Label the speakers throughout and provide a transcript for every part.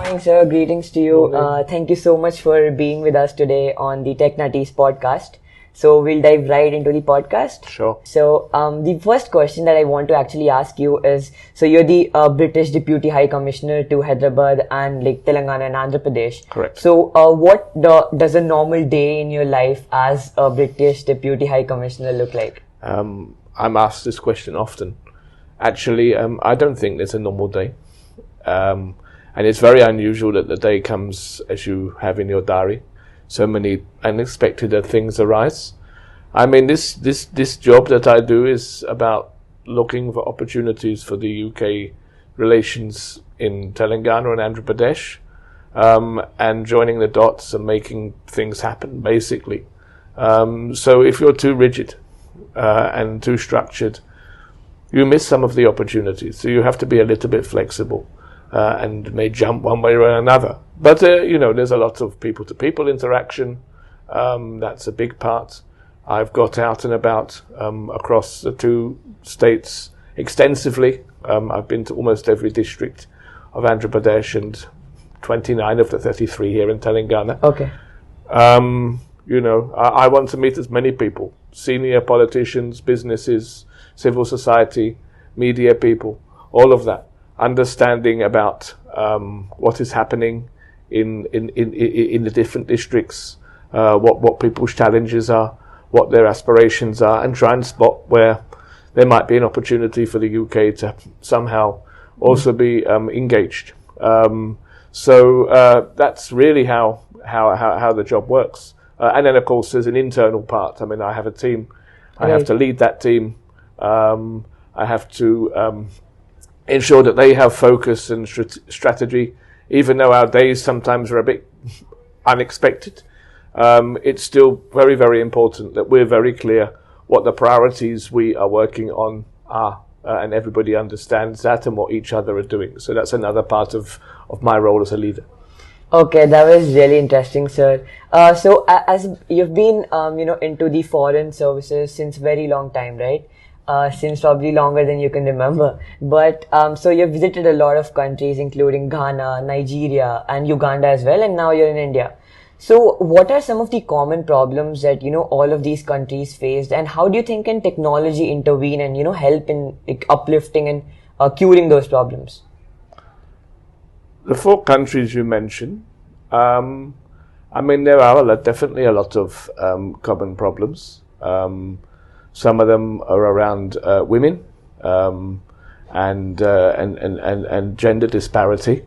Speaker 1: Morning, sir. Greetings to you.
Speaker 2: Morning.
Speaker 1: Thank you so much for being with us today on the Nuttiez podcast. So we'll dive right into the podcast.
Speaker 2: Sure.
Speaker 1: So the first question that I want to actually ask you is, so you're the British Deputy High Commissioner to Hyderabad and like Telangana and Andhra Pradesh.
Speaker 2: Correct.
Speaker 1: So what does a normal day in your life as a British Deputy High Commissioner look like?
Speaker 2: I'm asked this question often. Actually, I don't think there's a normal day. And it's very unusual that the day comes as you have in your diary. So many unexpected things arise. I mean, this job that I do is about looking for opportunities for the UK relations in Telangana and Andhra Pradesh, and joining the dots and making things happen, basically. So if you're too rigid and too structured, you miss some of the opportunities. So you have to be a little bit flexible. And may jump one way or another. But, there's a lot of people-to-people interaction. That's a big part. I've got out and about across the two states extensively. I've been to almost every district of Andhra Pradesh and 29 of the 33 here in Telangana.
Speaker 1: Okay.
Speaker 2: I want to meet as many people, senior politicians, businesses, civil society, media people, all of that. Understanding about what is happening in the different districts, what people's challenges are, what their aspirations are, and try and spot where there might be an opportunity for the UK to somehow also be engaged. So that's really how the job works. And then, of course, there's an internal part. I mean, I have a team. I have to lead that team. I have to ensure that they have focus and strategy, even though our days sometimes are a bit unexpected. It's still very, very important that we're very clear what the priorities we are working on are, and everybody understands that and what each other are doing. So that's another part of my role as a leader.
Speaker 1: Okay, that was really interesting, sir. So as you've been, into the foreign services since very long time, right? Since probably longer than you can remember. But so you've visited a lot of countries, including Ghana, Nigeria, and Uganda as well, and now you're in India. So what are some of the common problems that, all of these countries faced, and how do you think can technology intervene and, help in uplifting and curing those problems?
Speaker 2: The 4 countries you mentioned, there are definitely a lot of common problems. Some of them are around women and gender disparity,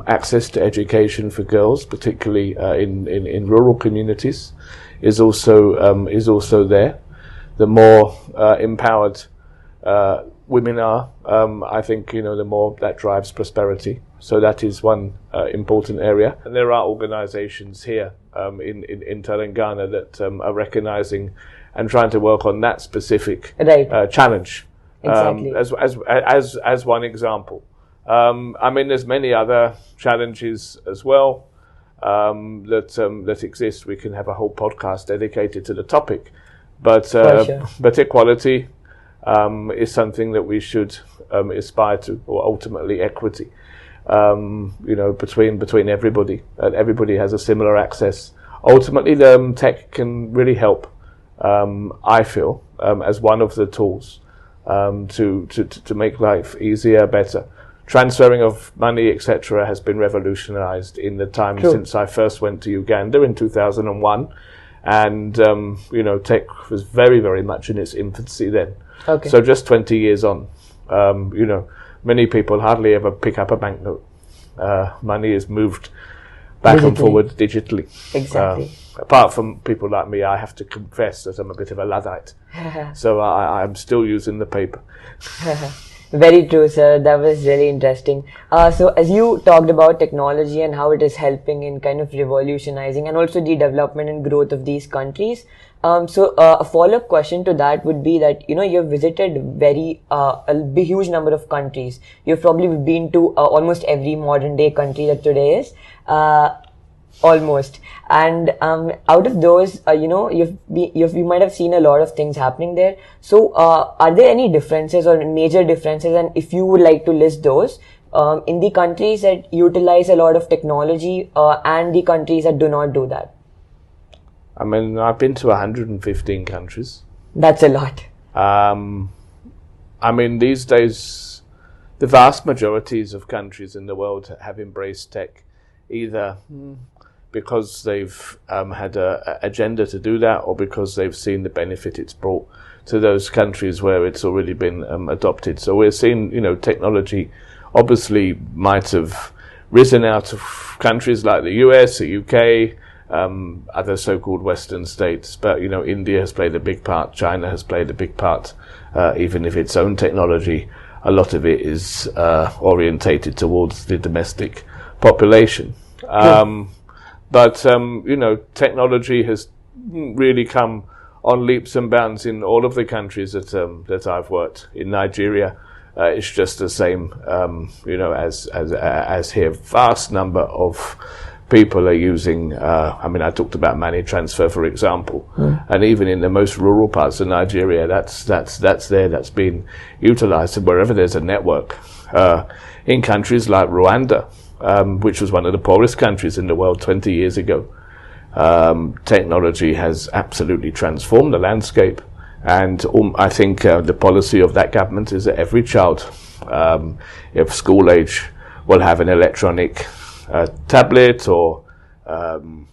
Speaker 2: access to education for girls, particularly in rural communities, is also there. The more empowered women are, I think the more that drives prosperity. So that is one important area. And there are organisations here in Telangana that are recognising and trying to work on that specific challenge.
Speaker 1: Exactly.
Speaker 2: As one example. There's many other challenges as well that exist. We can have a whole podcast dedicated to the topic. But equality is something that we should aspire to, or ultimately equity. Between everybody. Everybody has a similar access. Ultimately, the tech can really help. I feel as one of the tools to make life easier, better. Transferring of money, etc., has been revolutionized in the time since I first went to Uganda in 2001, and tech was very, very much in its infancy then.
Speaker 1: Okay.
Speaker 2: So just 20 years on, many people hardly ever pick up a banknote. Money is moved back and forward digitally.
Speaker 1: Exactly.
Speaker 2: Apart from people like me, I have to confess that I'm a bit of a Luddite. So I'm still using the paper.
Speaker 1: Very true, sir. That was really interesting. So as you talked about technology and how it is helping in kind of revolutionizing and also the development and growth of these countries. So a follow-up question to that would be that, you've visited a huge number of countries. You've probably been to almost every modern day country that today is. Almost. And out of those, you might have seen a lot of things happening there. So are there any differences or major differences? And if you would like to list those, in the countries that utilize a lot of technology and the countries that do not do that?
Speaker 2: I mean, I've been to 115 countries.
Speaker 1: That's a lot.
Speaker 2: I mean, these days, the vast majorities of countries in the world have embraced tech, either because they've had an agenda to do that, or because they've seen the benefit it's brought to those countries where it's already been adopted. So we're seeing, technology obviously might have risen out of countries like the US, the UK, other so-called Western states, but India has played a big part. China has played a big part, even if its own technology, a lot of it is orientated towards the domestic population. But technology has really come on leaps and bounds in all of the countries that I've worked. In Nigeria, it's just the same, as here. Vast number of people are using, I talked about money transfer, for example, and even in the most rural parts of Nigeria, that's been utilized. And wherever there's a network, in countries like Rwanda, which was one of the poorest countries in the world 20 years ago, technology has absolutely transformed the landscape. And I think the policy of that government is that every child, of school age, will have an electronic tablet or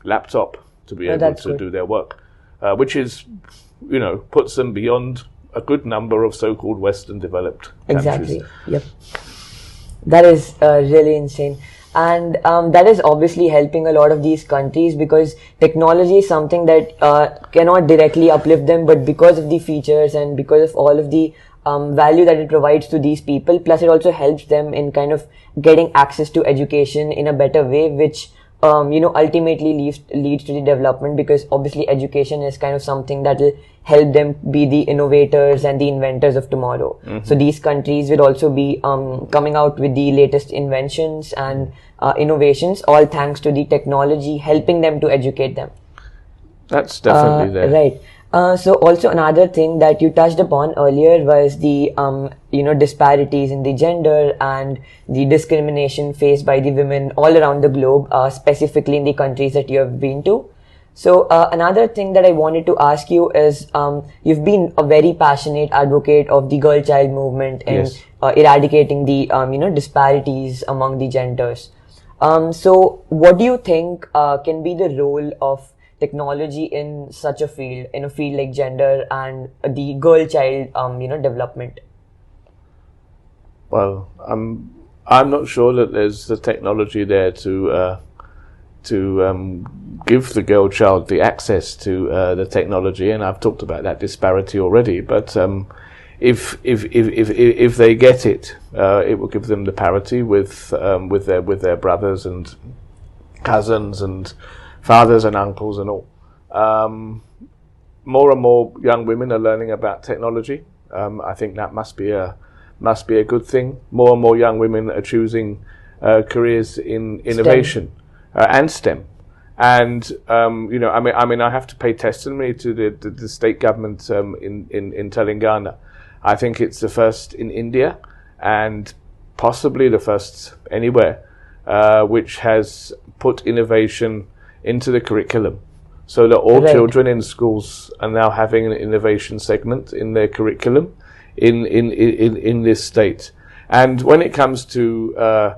Speaker 2: laptop to be able to do their work, which is, puts them beyond a good number of so-called Western developed countries.
Speaker 1: Exactly. Yep. That is really insane. And that is obviously helping a lot of these countries, because technology is something that cannot directly uplift them, but because of the features and because of all of the value that it provides to these people, plus it also helps them in kind of getting access to education in a better way, which ultimately leads to the development, because obviously education is kind of something that will help them be the innovators and the inventors of tomorrow. So these countries will also be coming out with the latest inventions and innovations, all thanks to the technology helping them to educate them.
Speaker 2: That's definitely there.
Speaker 1: Right. So also another thing that you touched upon earlier was the, disparities in the gender and the discrimination faced by the women all around the globe, specifically in the countries that you have been to. So another thing that I wanted to ask you is, you've been a very passionate advocate of the girl child movement and
Speaker 2: Yes.
Speaker 1: Eradicating the, disparities among the genders. So what do you think can be the role of technology in such a field, in a field like gender and the girl child, development?
Speaker 2: Well, I'm not sure that there's the technology there to give the girl child the access to the technology, and I've talked about that disparity already. But if they get it, it will give them the parity with their brothers and cousins and fathers and uncles and all. More and more young women are learning about technology. I think that must be a good thing. More and more young women are choosing careers in innovation and STEM. And I have to pay testimony to the state government in Telangana. I think it's the first in India and possibly the first anywhere which has put innovation into the curriculum, so that all children in schools are now having an innovation segment in their curriculum in this state. And when it comes to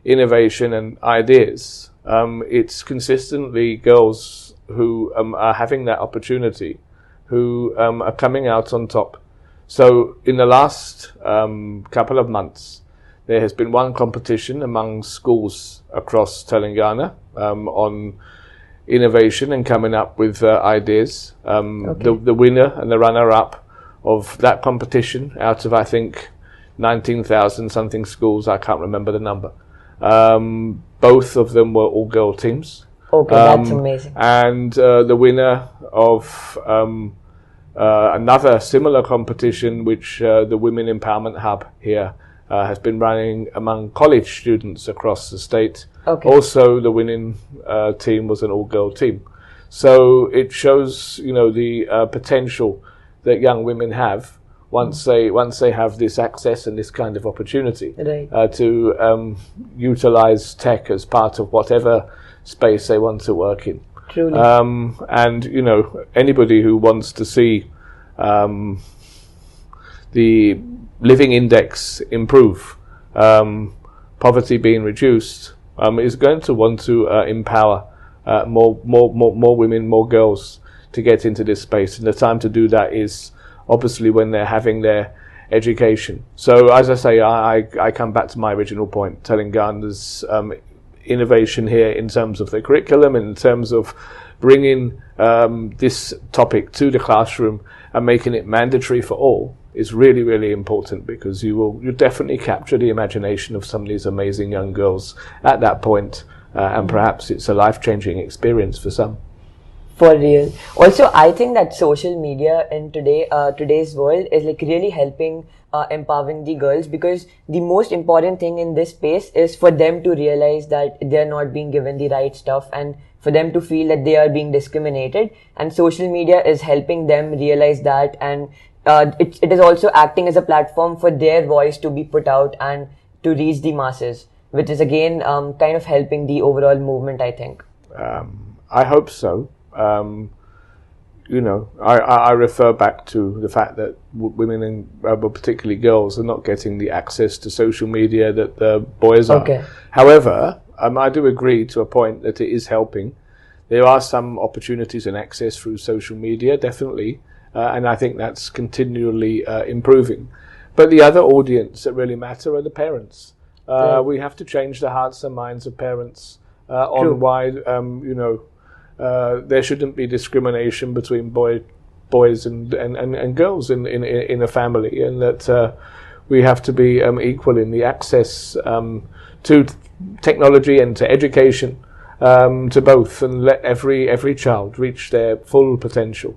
Speaker 2: innovation and ideas, it's consistently girls who are having that opportunity, who are coming out on top. So in the last couple of months, there has been one competition among schools across Telangana on innovation and coming up with ideas. The winner and the runner-up of that competition, out of I think 19,000 something schools, I can't remember the number, both of them were all girl teams.
Speaker 1: Okay, that's amazing.
Speaker 2: And the winner of another similar competition, which the Women Empowerment Hub here has been running among college students across the state. Also, the winning team was an all-girl team. So it shows, the potential that young women have once they have this access and this kind of opportunity to utilize tech as part of whatever space they want to work in.
Speaker 1: Truly.
Speaker 2: And anybody who wants to see the living index improve, poverty being reduced, is going to want to empower more women, more girls to get into this space. And the time to do that is obviously when they're having their education. So as I say, I come back to my original point. Telangana's innovation here in terms of the curriculum, in terms of bringing this topic to the classroom and making it mandatory for all, is really, really important, because you definitely capture the imagination of some of these amazing young girls at that point, and perhaps it's a life-changing experience for some.
Speaker 1: For real. Also, I think that social media in today's world is like really helping empowering the girls, because the most important thing in this space is for them to realize that they're not being given the right stuff, and for them to feel that they are being discriminated. And social media is helping them realize that, and it is also acting as a platform for their voice to be put out and to reach the masses, which is again kind of helping the overall movement, I think.
Speaker 2: I hope so. I refer back to the fact that women and particularly girls are not getting the access to social media that the boys are.
Speaker 1: Okay.
Speaker 2: However, I do agree to a point that it is helping. There are some opportunities and access through social media, definitely, and I think that's continually improving. But the other audience that really matter are the parents. We have to change the hearts and minds of parents on why, there shouldn't be discrimination between boys and girls in a family, and that we have to be equal in the access to technology and to education, to both, and let every child reach their full potential,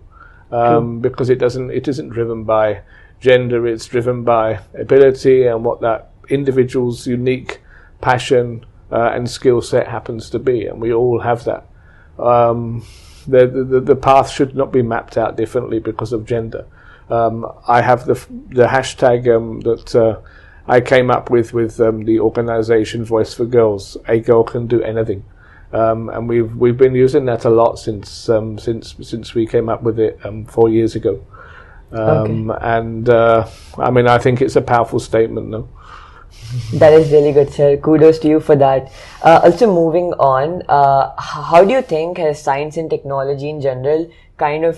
Speaker 2: because it isn't driven by gender, it's driven by ability and what that individual's unique passion and skill set happens to be, and we all have that. The path should not be mapped out differently because of gender. I have the hashtag that I came up with the organisation Voice for Girls. A girl can do anything, and we've been using that a lot since we came up with it 4 years ago. And I think it's a powerful statement, no?
Speaker 1: That is really good, sir. Kudos to you for that. Also, moving on, how do you think has science and technology in general kind of,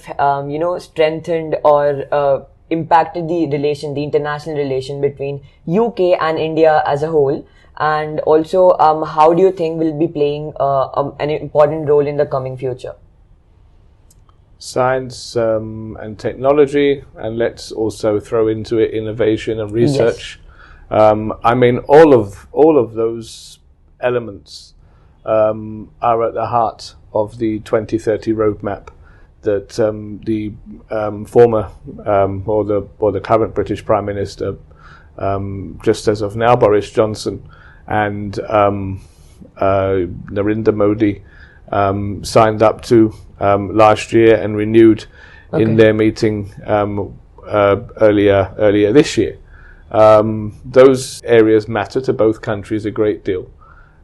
Speaker 1: strengthened or impacted the international relation between UK and India as a whole? And also, how do you think will be playing an important role in the coming future?
Speaker 2: Science and technology, and let's also throw into it innovation and research. Yes. All of those elements are at the heart of the 2030 roadmap that the former or the current British Prime Minister, just as of now, Boris Johnson, and Narendra Modi signed up to last year and renewed in their meeting earlier this year. Those areas matter to both countries a great deal,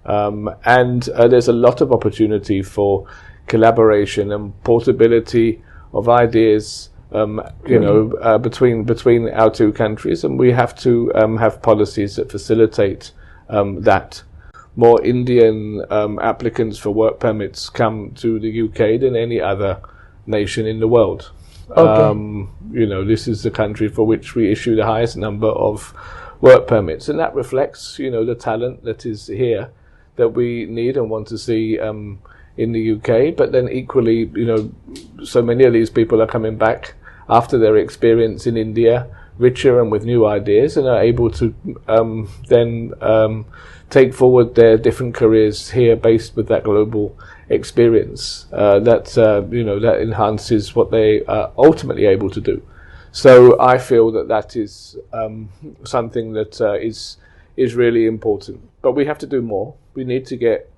Speaker 2: and there's a lot of opportunity for collaboration and portability of ideas, between our two countries, and we have to have policies that facilitate that. More Indian applicants for work permits come to the UK than any other nation in the world. This is the country for which we issue the highest number of work permits, and that reflects, the talent that is here that we need and want to see in the UK. But then equally, so many of these people are coming back after their experience in India, richer and with new ideas, and are able to then take forward their different careers here based with that global experience that enhances what they are ultimately able to do. So I feel that is something that is really important. But we have to do more. We need to get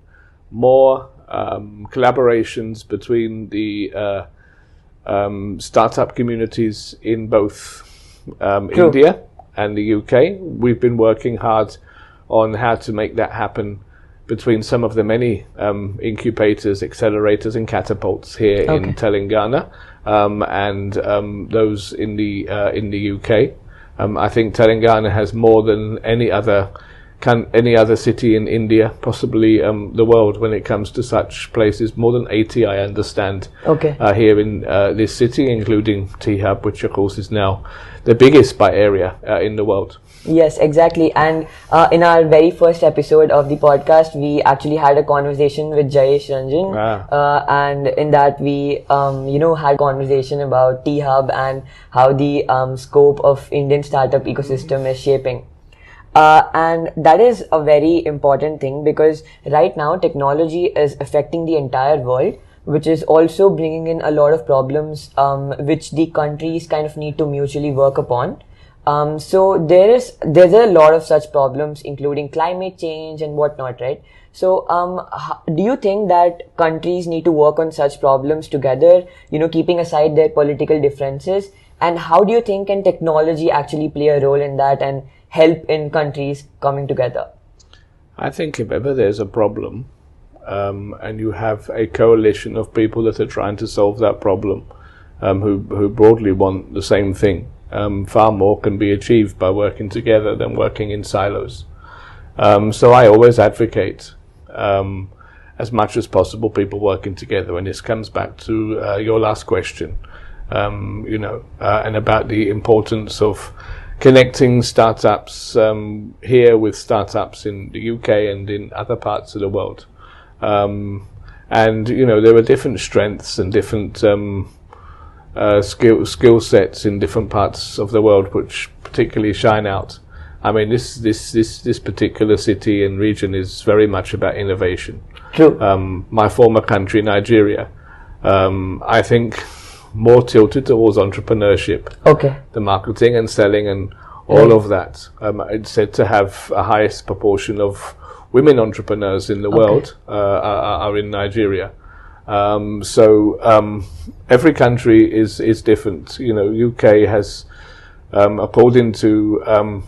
Speaker 2: more collaborations between the startup communities in both
Speaker 1: True.
Speaker 2: India and the UK. We've been working hard on how to make that happen between some of the many incubators, accelerators, and catapults here in Telangana and those in the UK. I think Telangana has more than any other city in India, possibly the world, when it comes to such places. More than 80, I understand, here in this city, including T-Hub, which of course is now the biggest by area in the world.
Speaker 1: Yes, exactly. And in our very first episode of the podcast, we actually had a conversation with Jayesh Ranjan. And in that we, had a conversation about T-Hub and how the scope of Indian startup ecosystem is shaping. And that is a very important thing, because right now technology is affecting the entire world, which is also bringing in a lot of problems, which the countries kind of need to mutually work upon. So there's a lot of such problems, including climate change and whatnot, right? So, do you think that countries need to work on such problems together, keeping aside their political differences? And how do you think can technology actually play a role in that and help in countries coming together?
Speaker 2: I think if ever there's a problem, and you have a coalition of people that are trying to solve that problem, who broadly want the same thing, far more can be achieved by working together than working in silos. So I always advocate, as much as possible, people working together. And this comes back to your last question, and about the importance of connecting startups here with startups in the UK and in other parts of the world. And there are different strengths and different skill sets in different parts of the world which particularly shine out. I mean, this particular city and region is very much about innovation.
Speaker 1: True.
Speaker 2: My former country, Nigeria, I think more tilted towards entrepreneurship. The marketing and selling and all of that. It's said to have a highest proportion of women entrepreneurs in the world are in Nigeria. So every country is different. UK has, according to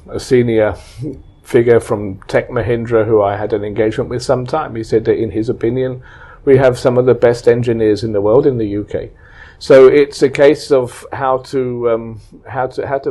Speaker 2: a senior figure from Tech Mahindra, who I had an engagement with some time, he said that in his opinion, we have some of the best engineers in the world in the UK. So it's a case of how to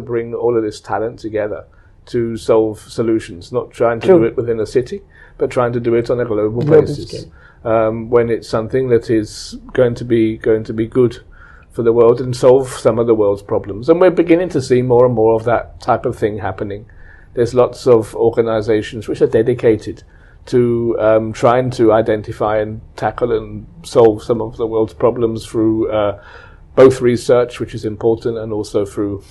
Speaker 2: bring all of this talent together to solve solutions, not trying to do it within a city, but trying to do it on a global basis. When it's something that is going to be good for the world and solve some of the world's problems. And we're beginning to see more and more of that type of thing happening. There's lots of organizations which are dedicated to trying to identify and tackle and solve some of the world's problems through both research, which is important, and also through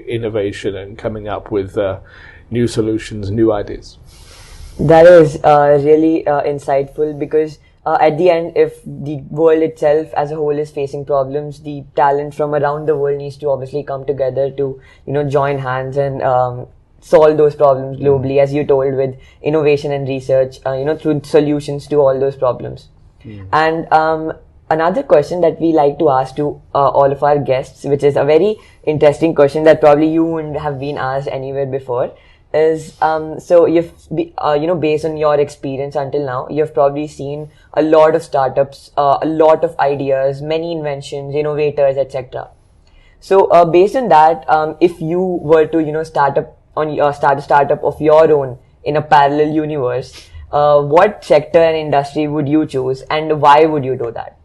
Speaker 2: innovation and coming up with new solutions, new ideas.
Speaker 1: That is really insightful, because at the end, if the world itself as a whole is facing problems, the talent from around the world needs to obviously come together to, join hands and solve those problems globally, as you told, with innovation and research, through solutions to all those problems. And another question that we like to ask to all of our guests, which is a very interesting question that probably you wouldn't have been asked anywhere before, is so you've based on your experience until now, you've probably seen a lot of startups, a lot of ideas, many inventions, innovators, etc. So based on that, if you were to start a startup of your own in a parallel universe, what sector and industry would you choose, and why would you do that?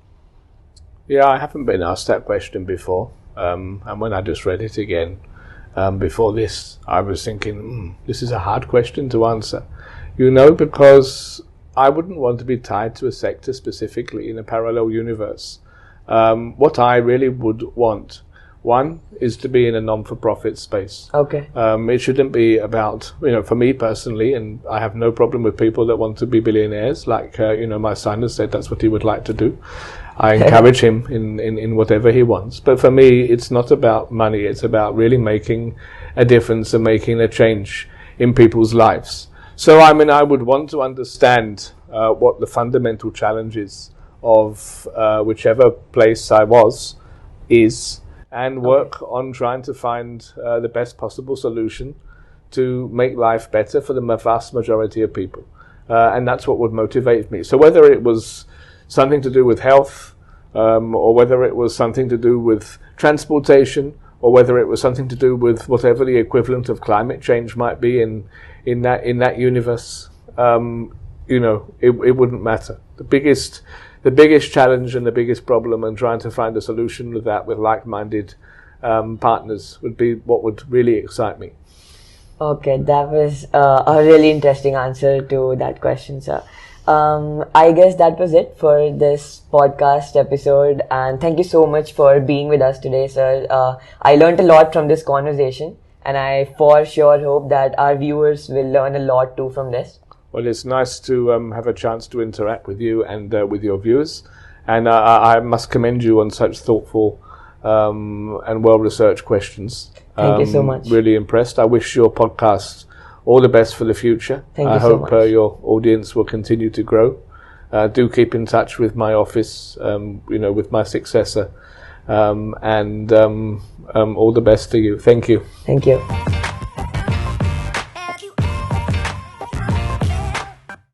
Speaker 2: Yeah, I haven't been asked that question before, and when I just read it again before this, I was thinking, this is a hard question to answer, because I wouldn't want to be tied to a sector specifically in a parallel universe. What I really would want, one, is to be in a non-for-profit space. It shouldn't be about, for me personally, and I have no problem with people that want to be billionaires, like, my son has said that's what he would like to do. I encourage him in whatever he wants. But for me, it's not about money. It's about really making a difference and making a change in people's lives. So, I would want to understand what the fundamental challenges of whichever place I was is, and work on trying to find the best possible solution to make life better for the vast majority of people. And that's what would motivate me. So whether it was something to do with health, or whether it was something to do with transportation, or whether it was something to do with whatever the equivalent of climate change might be in that universe, it wouldn't matter. The biggest challenge and the biggest problem, and trying to find a solution with that with like-minded partners, would be what would really excite me.
Speaker 1: Okay, that was a really interesting answer to that question, sir. I guess that was it for this podcast episode, and thank you so much for being with us today, sir. I learned a lot from this conversation, and I for sure hope that our viewers will learn a lot too from this.
Speaker 2: Well, it's nice to have a chance to interact with you and with your viewers, and I must commend you on such thoughtful and well-researched questions.
Speaker 1: Thank you so much.
Speaker 2: Really impressed. I wish your podcast all the best for the future.
Speaker 1: Thank
Speaker 2: you
Speaker 1: I
Speaker 2: hope
Speaker 1: so much.
Speaker 2: Your audience will continue to grow. Do keep in touch with my office, with my successor, and all the best to you. Thank you.
Speaker 1: Thank you.